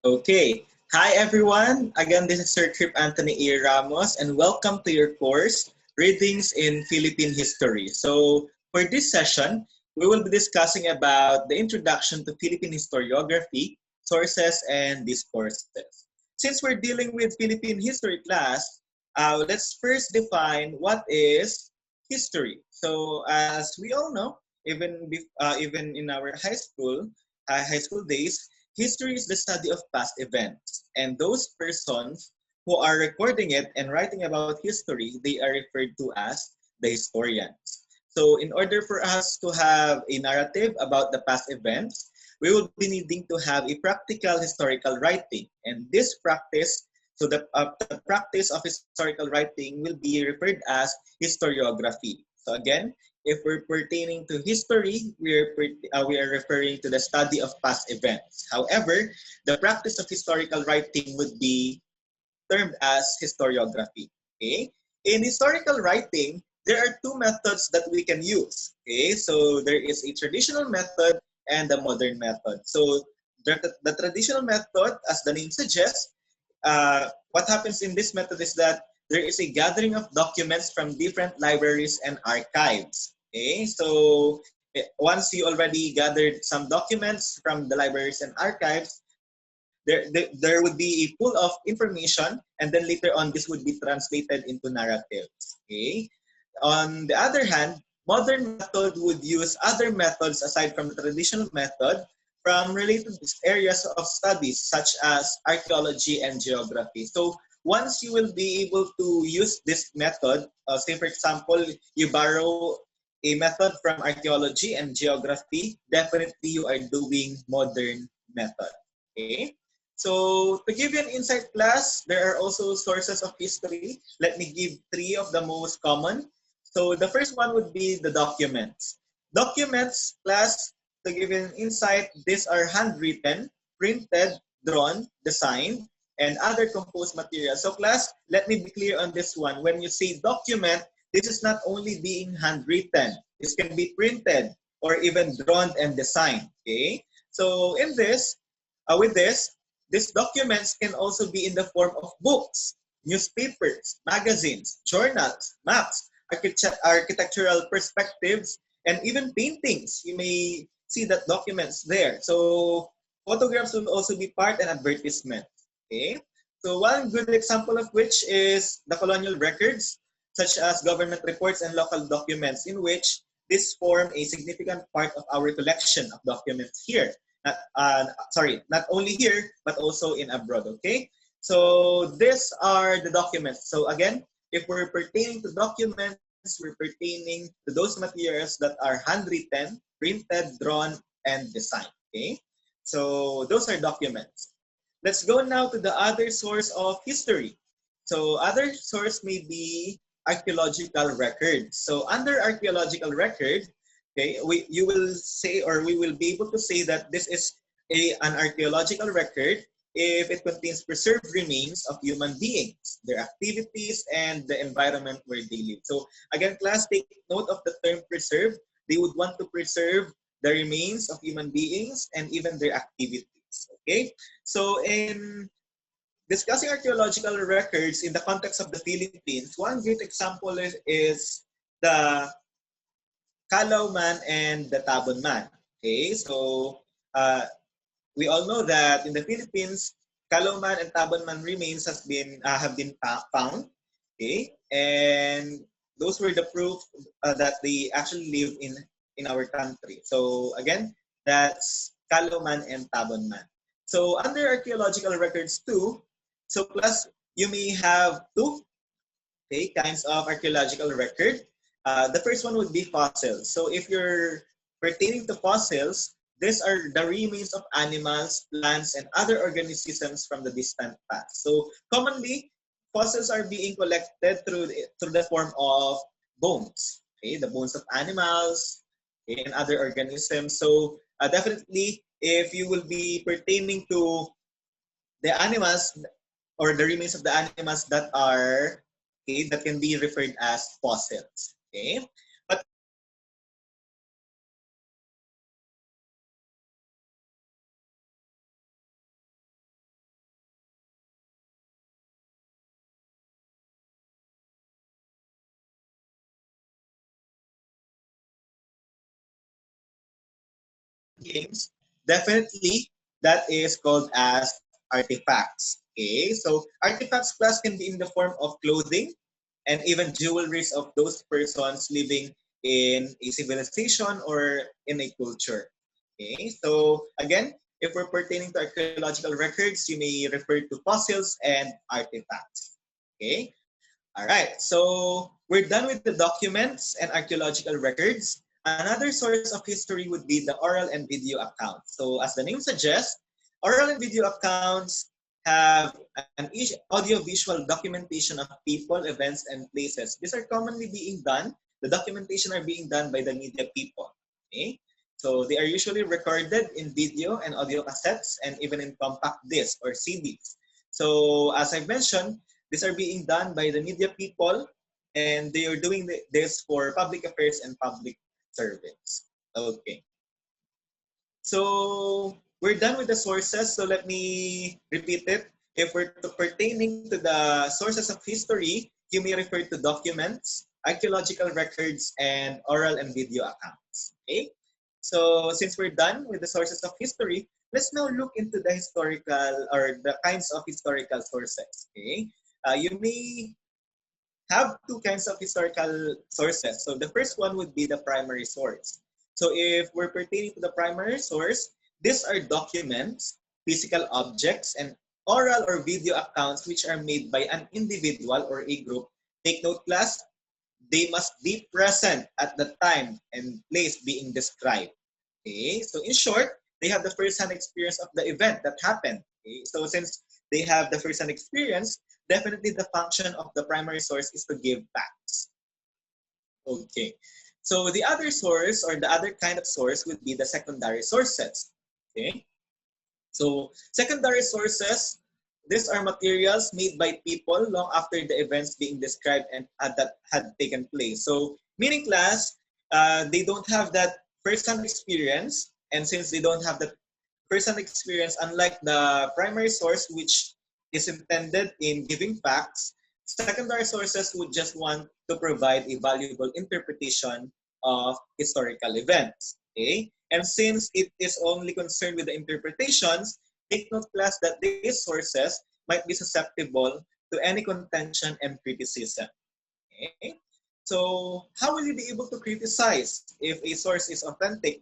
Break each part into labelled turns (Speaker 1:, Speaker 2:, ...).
Speaker 1: Okay. Hi, everyone. Again, this is Sir Krippe Anthony A. Ramos, and welcome to your course, Readings in Philippine History. So, for this session, we will be discussing about the introduction to Philippine historiography, sources, and discourses. Since we're dealing with Philippine history class, let's first define what is history. So, as we all know, even in our high school days, history is the study of past events, and those persons who are recording it and writing about history, they are referred to as the historians. So, in order for us to have a narrative about the past events, we will be needing to have a practical historical writing, and this practice, the practice of historical writing will be referred as historiography. So again, if we're pertaining to history, we are referring to the study of past events. However, the practice of historical writing would be termed as historiography. Okay? In historical writing, there are two methods that we can use. Okay? So there is a traditional method and a modern method. So the traditional method, as the name suggests, what happens in this method is that there is a gathering of documents from different libraries and archives. Okay, so once you already gathered some documents from the libraries and archives, there would be a pool of information, and then later on, this would be translated into narratives. Okay. On the other hand, modern method would use other methods aside from the traditional method from related areas of studies such as archaeology and geography. So once you will be able to use this method, say for example, you borrow a method from archaeology and geography, definitely you are doing modern method. Okay. So to give you an insight class, there are also sources of history. Let me give three of the most common. So the first one would be the documents. Documents, class, to give you an insight, these are handwritten, printed, drawn, designed, and other composed materials. So class, let me be clear on this one. When you say document, this is not only being handwritten. This can be printed or even drawn and designed. Okay. So with this, these documents can also be in the form of books, newspapers, magazines, journals, maps, architectural perspectives, and even paintings. You may see that documents there. So photographs will also be part and advertisement. Okay. So one good example of which is the colonial records, such as government reports and local documents, in which this form a significant part of our collection of documents here. Not only here, but also in abroad, okay? So these are the documents. So again, if we're pertaining to documents, we're pertaining to those materials that are handwritten, printed, drawn, and designed, okay? So those are documents. Let's go now to the other source of history. So other source may be archaeological records. So under archaeological record, okay, you will say, or we will be able to say that this is an archaeological record if it contains preserved remains of human beings, their activities, and the environment where they live. So again, class, take note of the term preserved. They would want to preserve the remains of human beings and even their activities. Okay, so in discussing archaeological records in the context of the Philippines, one great example is the Kalaw man and the Tabon man. Okay, so uh, we all know that in the Philippines, Kalaw man and Tabon man remains have been found. Okay, and those were the proof that they actually live in our country. So again, that's Kalaw man and Tabon man. So under archaeological records too, so plus you may have two, okay, kinds of archaeological record. The first one would be fossils. So if you're pertaining to fossils, these are the remains of animals, plants, and other organisms from the distant past. So commonly, fossils are being collected through the form of bones. Okay, the bones of animals, okay, and other organisms. So definitely, if you will be pertaining to the animals or the remains of the animals that are, okay, that can be referred as fossils. Okay, but games, definitely that is called as artifacts. Okay, so artifacts plus can be in the form of clothing and even jewelries of those persons living in a civilization or in a culture. Okay, so again, if we're pertaining to archaeological records, you may refer to fossils and artifacts. Okay, all right, so we're done with the documents and archaeological records. Another source of history would be the oral and video accounts. So, as the name suggests, oral and video accounts have an audio-visual documentation of people, events, and places. These are commonly being done. The documentation are being done by the media people. Okay, so they are usually recorded in video and audio cassettes, and even in compact discs or CDs. So, as I mentioned, these are being done by the media people, and they are doing this for public affairs and public service. Okay. So we're done with the sources. So let me repeat it. If we're pertaining to the sources of history, you may refer to documents, archaeological records, and oral and video accounts. Okay. So since we're done with the sources of history, let's now look into the historical or the kinds of historical sources. Okay. You may have two kinds of historical sources. So the first one would be the primary source. So if we're pertaining to the primary source, these are documents, physical objects, and oral or video accounts which are made by an individual or a group. Take note, class, they must be present at the time and place being described. Okay, so in short, they have the first-hand experience of the event that happened. Okay, so since they have the first-hand experience, definitely the function of the primary source is to give facts. Okay, so the other source or the other kind of source would be the secondary sources. Okay, so secondary sources, these are materials made by people long after the events being described and that had taken place. So meaning class, they don't have that first-hand experience, and since they don't have that first-hand experience, unlike the primary source, which is intended in giving facts, secondary sources would just want to provide a valuable interpretation of historical events. Okay? And since it is only concerned with the interpretations, take note class that these sources might be susceptible to any contention and criticism. Okay? So how will you be able to criticize if a source is authentic?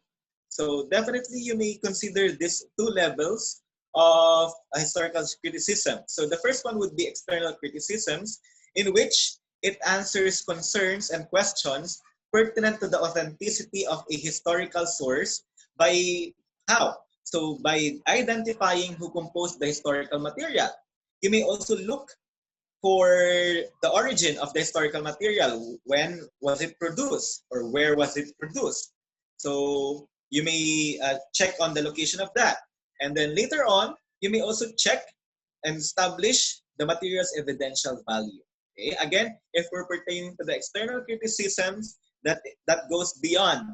Speaker 1: So definitely you may consider these two levels of historical criticism. So the first one would be external criticisms, in which it answers concerns and questions pertinent to the authenticity of a historical source by how? So by identifying who composed the historical material. You may also look for the origin of the historical material. When was it produced or where was it produced? So you may check on the location of that. And then later on, you may also check and establish the material's evidential value. Okay? Again, if we're pertaining to the external criticisms, that goes beyond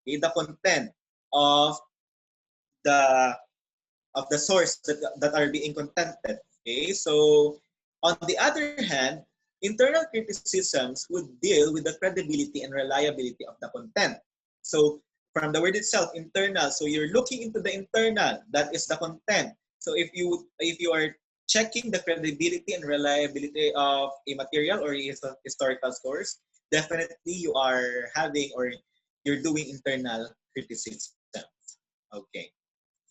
Speaker 1: the content of the source that are being contented. Okay, so on the other hand, internal criticisms would deal with the credibility and reliability of the content. So from the word itself, internal. So you're looking into the internal, that is the content. So if you are checking the credibility and reliability of a material or a historical source, definitely you are having or you're doing internal criticism. Okay.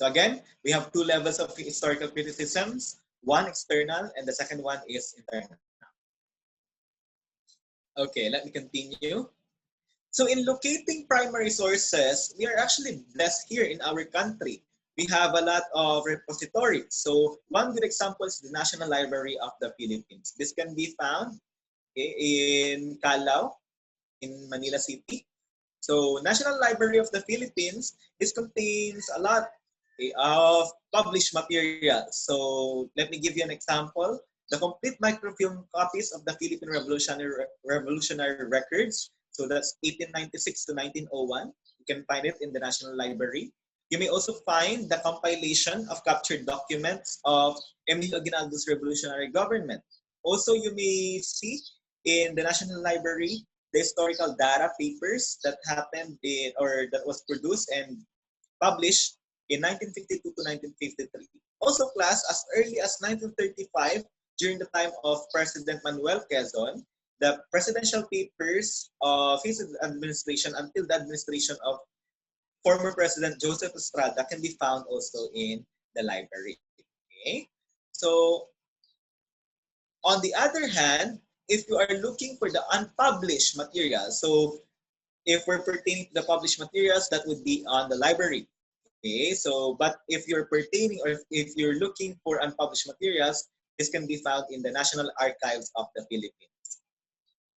Speaker 1: So again, we have two levels of historical criticisms, one external and the second one is internal. Okay, let me continue. So in locating primary sources, we are actually blessed here in our country. We have a lot of repositories. So one good example is the National Library of the Philippines. This can be found in Calao, in Manila City. So National Library of the Philippines, this contains a lot of published materials. So let me give you an example. The complete microfilm copies of the Philippine Revolutionary Records. So that's 1896 to 1901. You can find it in the National Library. You may also find the compilation of captured documents of Emilio Aguinaldo's revolutionary government. Also, you may see in the National Library the historical data papers that happened in or that was produced and published in 1952 to 1953. Also, class, as early as 1935, during the time of President Manuel Quezon, the presidential papers of his administration until the administration of former President Joseph Estrada can be found also in the library. Okay? So, on the other hand, if you are looking for the unpublished materials, so if we're pertaining to the published materials, that would be on the library. Okay, so but if you're pertaining or if you're looking for unpublished materials, this can be found in the National Archives of the Philippines.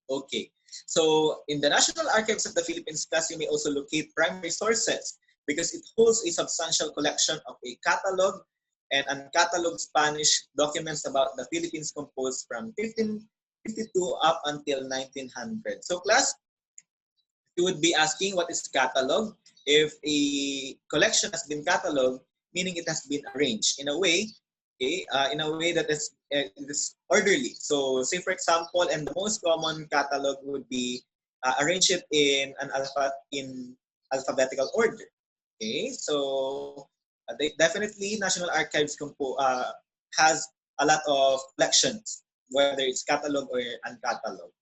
Speaker 1: Okay, so in the National Archives of the Philippines, class, you may also locate primary sources because it holds a substantial collection of a catalog and uncatalogued Spanish documents about the Philippines composed from 1552 up until 1900. So class, you would be asking what is catalog. If a collection has been cataloged, meaning it has been arranged in a way, okay, in a way that is orderly. So, say for example, and the most common catalog would be arrange it in an in alphabetical order. Okay, so definitely National Archives has a lot of collections, whether it's catalog or uncatalog.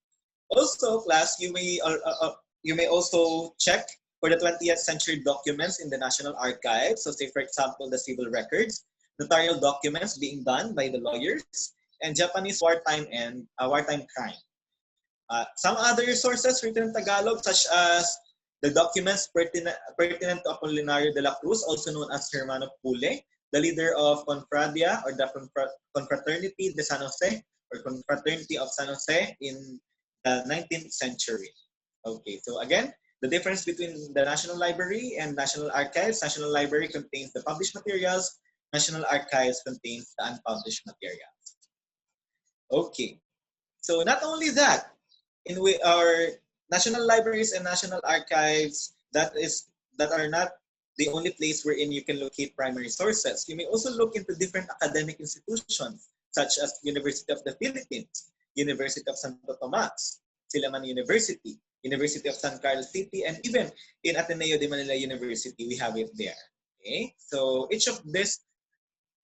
Speaker 1: Also, class, you may also check for the 20th century documents in the National Archives. So, say for example, the civil records, notarial documents being done by the lawyers, and Japanese wartime crime. Some other sources written in Tagalog, such as the documents pertinent to Apolinario de la Cruz, also known as Hermano Pule, the leader of Confradia or the Confraternity de San Jose or Confraternity of San Jose in the 19th century. Okay, so again, the difference between the National Library and National Archives. National Library contains the published materials. National Archives contains the unpublished materials. Okay, so not only that, our national libraries and national archives, that are not the only place wherein you can locate primary sources. You may also look into different academic institutions, such as University of the Philippines, University of Santo Tomas, Silliman University, University of San Carlos City, and even in Ateneo de Manila University, we have it there. Okay, so each of these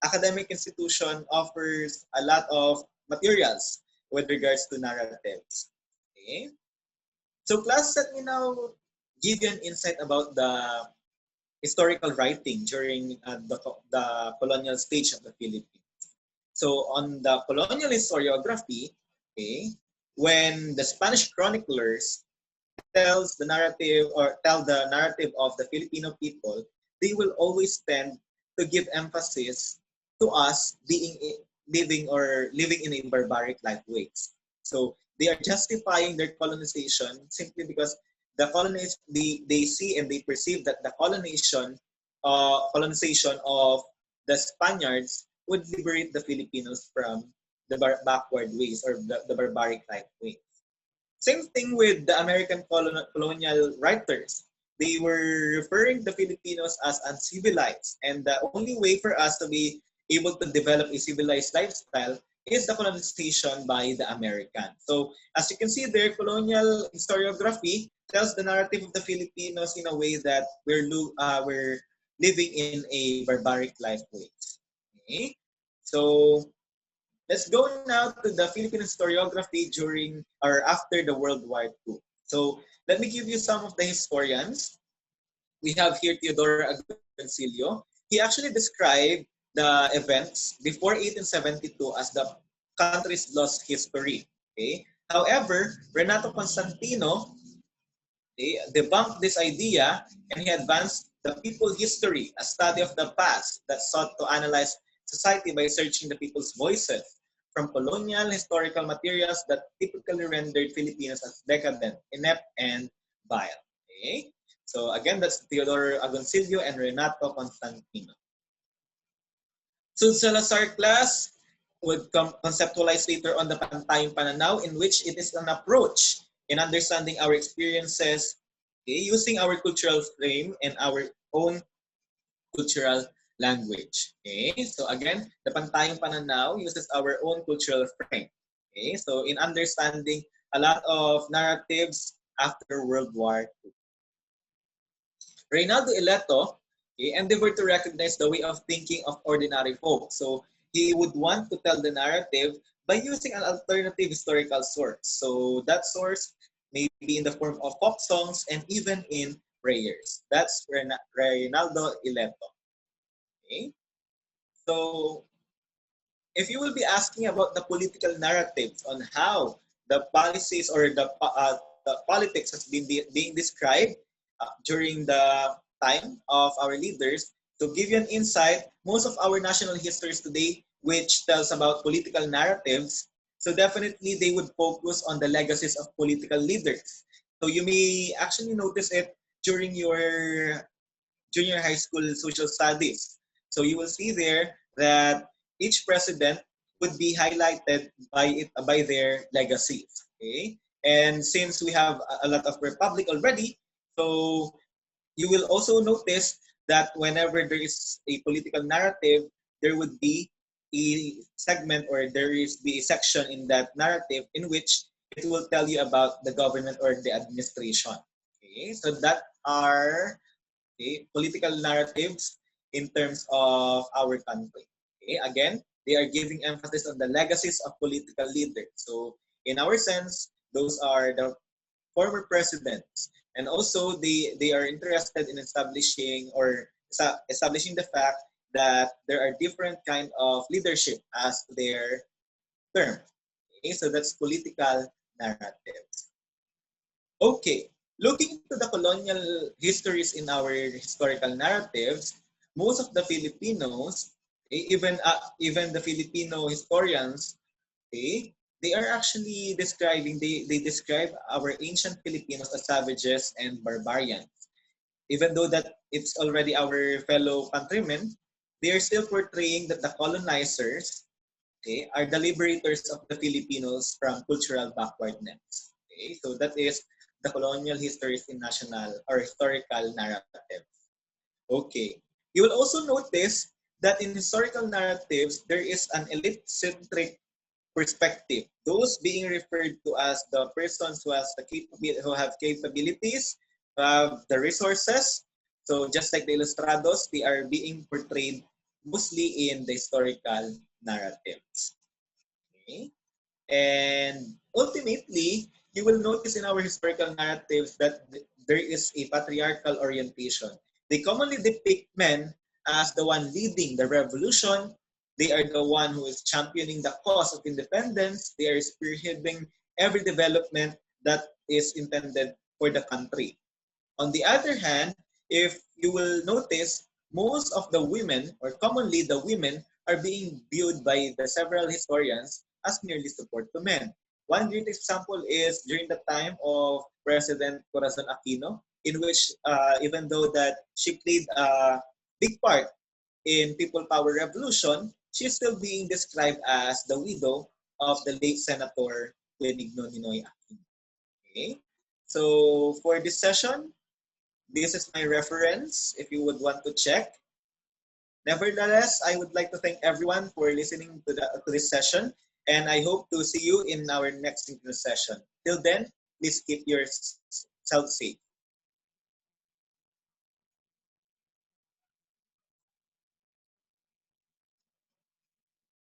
Speaker 1: academic institution offers a lot of materials with regards to narratives. Okay, so class, let me now give you an insight about the historical writing during the colonial stage of the Philippines. So on the colonial historiography, okay, when the Spanish chroniclers tell the narrative of the Filipino people, they will always tend to give emphasis to us living in a barbaric life ways. So they are justifying their colonization simply because they see and they perceive that the colonization of the Spaniards would liberate the Filipinos from the backward ways or the barbaric life ways. Same thing with the American colonial writers. They were referring the Filipinos as uncivilized, and the only way for us to be able to develop a civilized lifestyle is the colonization by the Americans. So, as you can see there, colonial historiography tells the narrative of the Filipinos in a way that we're living in a barbaric life way. Okay? So, let's go now to the Philippine historiography during or after the World War II. So let me give you some of the historians. We have here Teodoro Agoncillo. He actually described the events before 1872 as the country's lost history. Okay. However, Renato Constantino, okay, debunked this idea, and he advanced the people history, a study of the past that sought to analyze society by searching the people's voices from colonial historical materials that typically rendered Filipinos as decadent, inept, and vile. Okay? So again, that's Teodoro Agoncillo and Renato Constantino. So Salazar class would conceptualize later on the pantayong pananaw, in which it is an approach in understanding our experiences, okay, using our cultural frame and our own cultural language. Okay, so again, the pantayong pananaw uses our own cultural frame. Okay, so in understanding a lot of narratives after World War II. Reynaldo Ileto He endeavored to recognize the way of thinking of ordinary folk. So he would want to tell the narrative by using an alternative historical source. So that source may be in the form of folk songs and even in prayers. That's Reynaldo Ileto. Okay? So if you will be asking about the political narratives on how the policies or the politics has been being described during the time of our leaders, to give you an insight, most of our national histories today, which tells about political narratives, so definitely they would focus on the legacies of political leaders. So you may actually notice it during your junior high school social studies. So you will see there that each president would be highlighted by their legacies. Okay, and since we have a lot of republic already, so you will also notice that whenever there is a political narrative, there would be a segment or there is be a section in that narrative in which it will tell you about the government or the administration. Okay, so that are political narratives in terms of our country. Okay, again, they are giving emphasis on the legacies of political leaders. So, in our sense, those are the former presidents, and also they are interested in establishing the fact that there are different kind of leadership as their term. Okay, so that's political narratives. Okay, looking into the colonial histories in our historical narratives, most of the Filipinos, even the Filipino historians, they are actually they describe our ancient Filipinos as savages and barbarians. Even though that it's already our fellow countrymen, they are still portraying that the colonizers, are the liberators of the Filipinos from cultural backwardness. Okay, so that is the colonial histories in national or historical narratives. Okay, you will also notice that in historical narratives there is an elite-centric perspective. Those being referred to as the persons who have capabilities, who have the resources. So just like the Ilustrados, they are being portrayed mostly in the historical narratives. Okay? And ultimately, you will notice in our historical narratives that there is a patriarchal orientation. They commonly depict men as the one leading the revolution. They are the one who is championing the cause of independence. They are spearheading every development that is intended for the country. On the other hand, if you will notice, most of the women, or commonly the women, are being viewed by the several historians as merely support to men. One great example is during the time of President Corazon Aquino, in which even though that she played a big part in People Power Revolution, she is still being described as the widow of the late Senator Benigno Ninoy Aquino. Okay? So for this session, this is my reference if you would want to check. Nevertheless, I would like to thank everyone for listening to this session, and I hope to see you in our next synchronous session. Till then, please keep yourself safe.